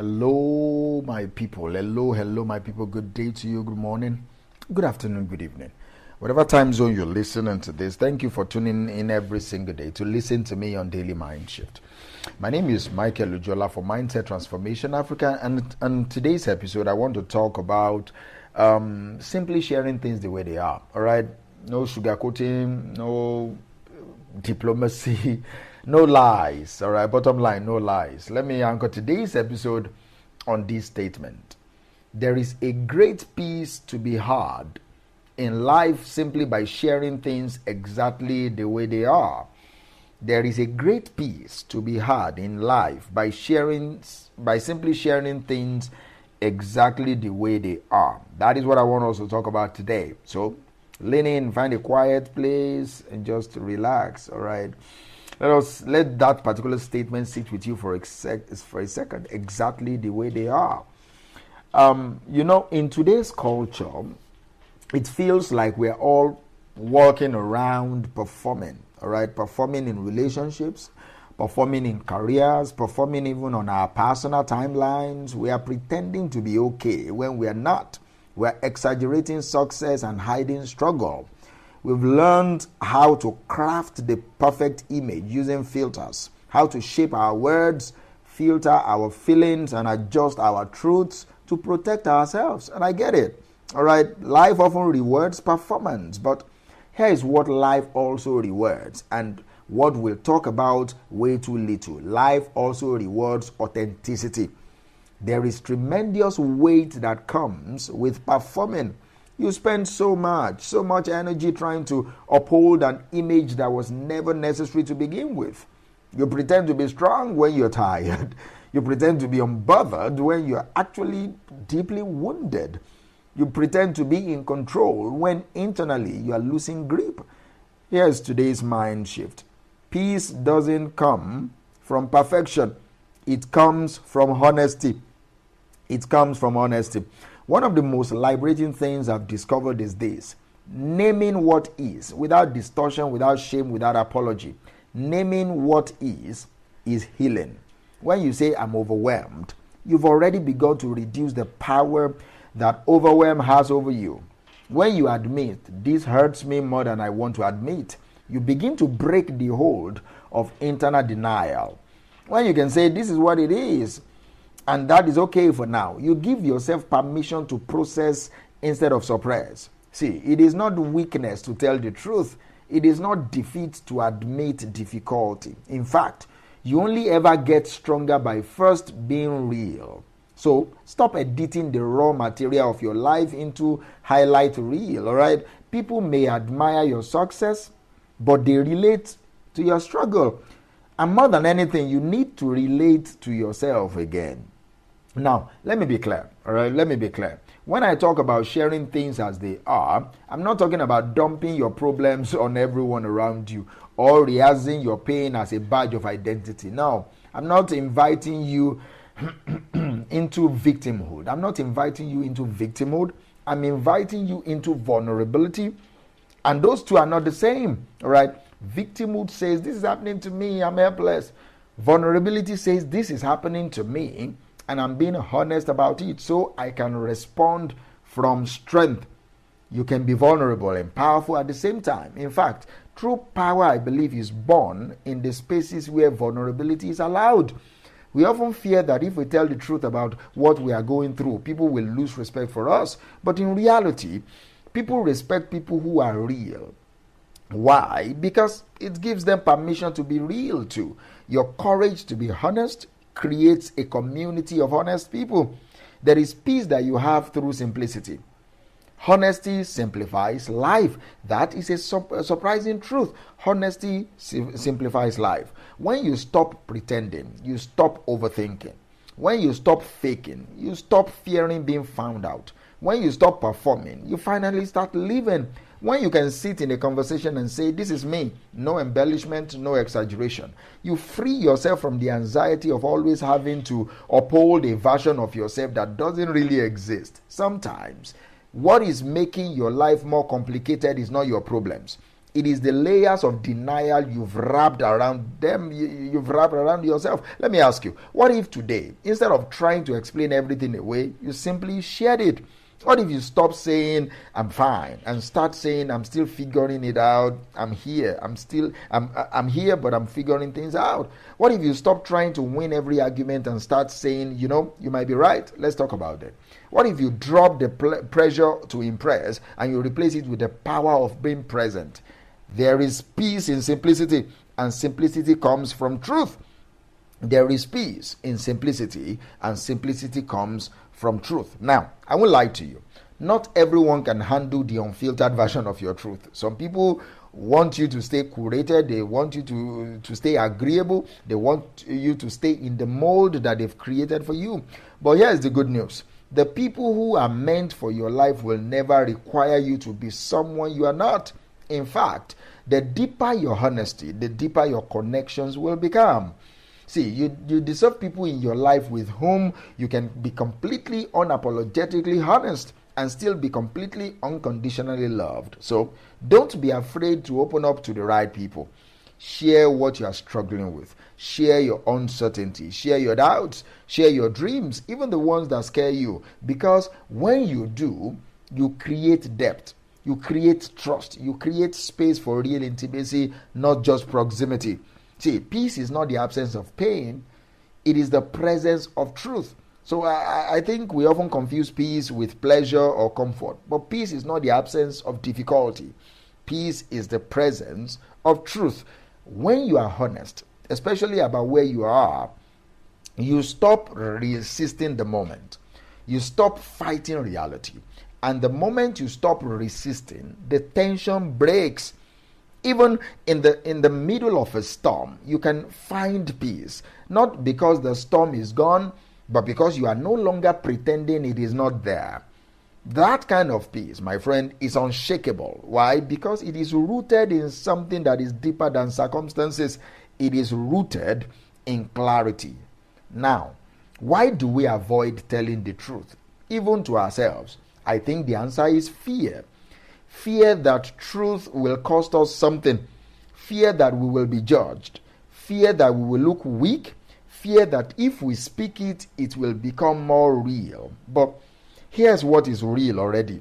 Hello, my people. Hello, my people. Good day to you. Good morning, good afternoon, good evening. Whatever time zone you're listening to this, thank you for tuning in every single day to listen to me on Daily Mind Shift. My name is Michael Ujola for Mindset Transformation Africa, and today's episode, I want to talk about simply sharing things the way they are. All right, no sugarcoating, no diplomacy. No lies, all right? Bottom line, no lies. Let me anchor today's episode on this statement. There is a great peace to be had in life simply by sharing things exactly the way they are. There is a great peace to be had in life by simply sharing things exactly the way they are. That is what I want us to talk about today. So, lean in, find a quiet place, and just relax, all right? Let that particular statement sit with you for a second, exactly the way they are. In today's culture, it feels like we're all walking around performing, all right? Performing in relationships, performing in careers, performing even on our personal timelines. We are pretending to be okay when we are not. We're exaggerating success and hiding struggle. We've learned how to craft the perfect image using filters, how to shape our words, filter our feelings, and adjust our truths to protect ourselves. And I get it. All right, life often rewards performance, but here is what life also rewards, and what we'll talk about way too little. Life also rewards authenticity. There is tremendous weight that comes with performing. You spend so much energy trying to uphold an image that was never necessary to begin with. You pretend to be strong when you're tired. You pretend to be unbothered when you're actually deeply wounded. You pretend to be in control when internally you are losing grip. Here's today's mind shift. Peace doesn't come from perfection. It comes from honesty. It comes from honesty. One of the most liberating things I've discovered is this: naming what is, without distortion, without shame, without apology. Naming what is healing. When you say, I'm overwhelmed, you've already begun to reduce the power that overwhelm has over you. When you admit, this hurts me more than I want to admit, you begin to break the hold of internal denial. When you can say, this is what it is, and that is okay for now, you give yourself permission to process instead of suppress. See, it is not weakness to tell the truth. It is not defeat to admit difficulty. In fact, you only ever get stronger by first being real. So, stop editing the raw material of your life into highlight reel, all right? People may admire your success, but they relate to your struggle. And more than anything, you need to relate to yourself again. Now, let me be clear, all right? Let me be clear. When I talk about sharing things as they are, I'm not talking about dumping your problems on everyone around you or rehearsing your pain as a badge of identity. No, I'm not inviting you into victimhood. I'm not inviting you into victimhood. I'm inviting you into vulnerability. And those two are not the same, all right? Victimhood says, this is happening to me, I'm helpless. Vulnerability says, this is happening to me, and I'm being honest about it so I can respond from strength. You can be vulnerable and powerful at the same time. In fact, true power, I believe, is born in the spaces where vulnerability is allowed. We often fear that if we tell the truth about what we are going through, people will lose respect for us. But in reality, people respect people who are real. Why? Because it gives them permission to be real too. Your courage to be honest creates a community of honest people. There is peace that you have through simplicity. Honesty simplifies life. That is a surprising truth. Honesty simplifies life. When you stop pretending, you stop overthinking. When you stop faking, you stop fearing being found out. When you stop performing, you finally start living. When you can sit in a conversation and say, this is me, no embellishment, no exaggeration, you free yourself from the anxiety of always having to uphold a version of yourself that doesn't really exist. Sometimes, what is making your life more complicated is not your problems. It is the layers of denial you've wrapped around them, you've wrapped around yourself. Let me ask you, what if today, instead of trying to explain everything away, you simply shared it? What if you stop saying I'm fine and start saying I'm still figuring it out? I'm here. I'm here, but I'm figuring things out. What if you stop trying to win every argument and start saying, you might be right. Let's talk about it. What if you drop the pressure to impress and you replace it with the power of being present? There is peace in simplicity, and simplicity comes from truth. There is peace in simplicity, and simplicity comes from truth. Now, I won't lie to you. Not everyone can handle the unfiltered version of your truth. Some people want you to stay curated. They want you to stay agreeable. They want you to stay in the mold that they've created for you. But here's the good news. The people who are meant for your life will never require you to be someone you are not. In fact, the deeper your honesty, the deeper your connections will become. See, you deserve people in your life with whom you can be completely unapologetically honest and still be completely unconditionally loved. So don't be afraid to open up to the right people. Share what you are struggling with. Share your uncertainty. Share your doubts. Share your dreams, even the ones that scare you. Because when you do, you create depth. You create trust. You create space for real intimacy, not just proximity. See, peace is not the absence of pain. It is the presence of truth. So I think we often confuse peace with pleasure or comfort. But peace is not the absence of difficulty. Peace is the presence of truth. When you are honest, especially about where you are, you stop resisting the moment. You stop fighting reality. And the moment you stop resisting, the tension breaks. Even in the middle of a storm, you can find peace. Not because the storm is gone, but because you are no longer pretending it is not there. That kind of peace, my friend, is unshakable. Why? Because it is rooted in something that is deeper than circumstances. It is rooted in clarity. Now, why do we avoid telling the truth, even to ourselves? I think the answer is fear. Fear that truth will cost us something. Fear that we will be judged. Fear that we will look weak. Fear that if we speak it, it will become more real. But here's what is real already.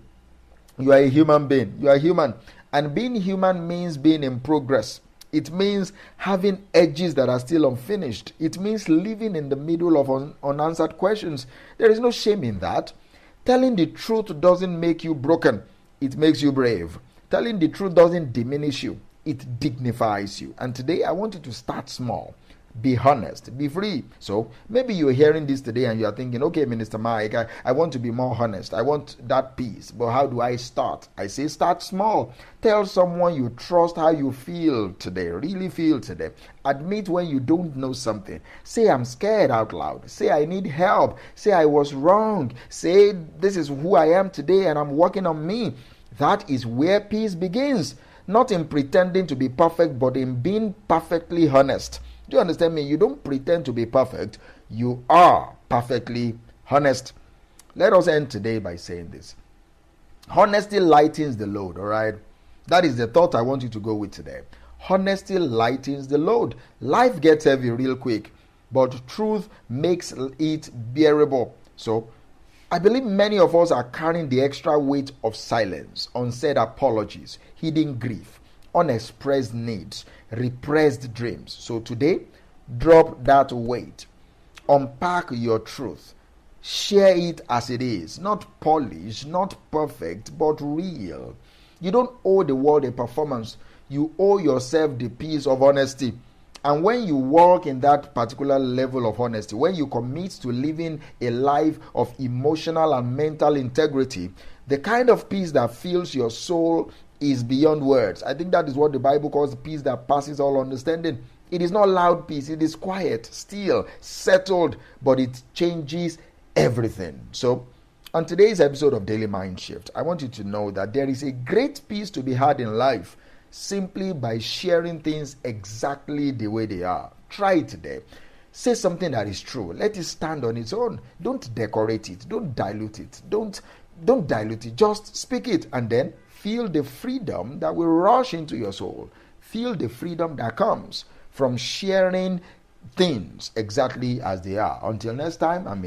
You are a human being. You are human. And being human means being in progress. It means having edges that are still unfinished. It means living in the middle of unanswered questions. There is no shame in that. Telling the truth doesn't make you broken. It makes you brave. Telling the truth doesn't diminish you. It dignifies you. And today I want you to start small. Be honest. Be free. So maybe you're hearing this today and you're thinking, okay, Minister Mike, I want to be more honest. I want that peace. But how do I start? I say start small. Tell someone you trust how you feel today. Really feel today. Admit when you don't know something. Say I'm scared out loud. Say I need help. Say I was wrong. Say this is who I am today and I'm working on me. That is where peace begins. Not in pretending to be perfect, but in being perfectly honest. Do you understand me? You don't pretend to be perfect. You are perfectly honest. Let us end today by saying this. Honesty lightens the load, all right? That is the thought I want you to go with today. Honesty lightens the load. Life gets heavy real quick, but truth makes it bearable. So, I believe many of us are carrying the extra weight of silence, unsaid apologies, hidden grief, unexpressed needs, repressed dreams. So today, drop that weight. Unpack your truth. Share it as it is. Not polished, not perfect, but real. You don't owe the world a performance. You owe yourself the peace of honesty. And when you walk in that particular level of honesty, when you commit to living a life of emotional and mental integrity, the kind of peace that fills your soul is beyond words. I think that is what the Bible calls peace that passes all understanding. It is not loud peace. It is quiet, still, settled, but it changes everything. So, on today's episode of Daily Mind Shift, I want you to know that there is a great peace to be had in life simply by sharing things exactly the way they are. Try it today. Say something that is true. Let it stand on its own. Don't decorate it. Don't dilute it. Don't dilute it. Just speak it and then Feel the freedom that will rush into your soul. Feel the freedom that comes from sharing things exactly as they are. Until next time, I'm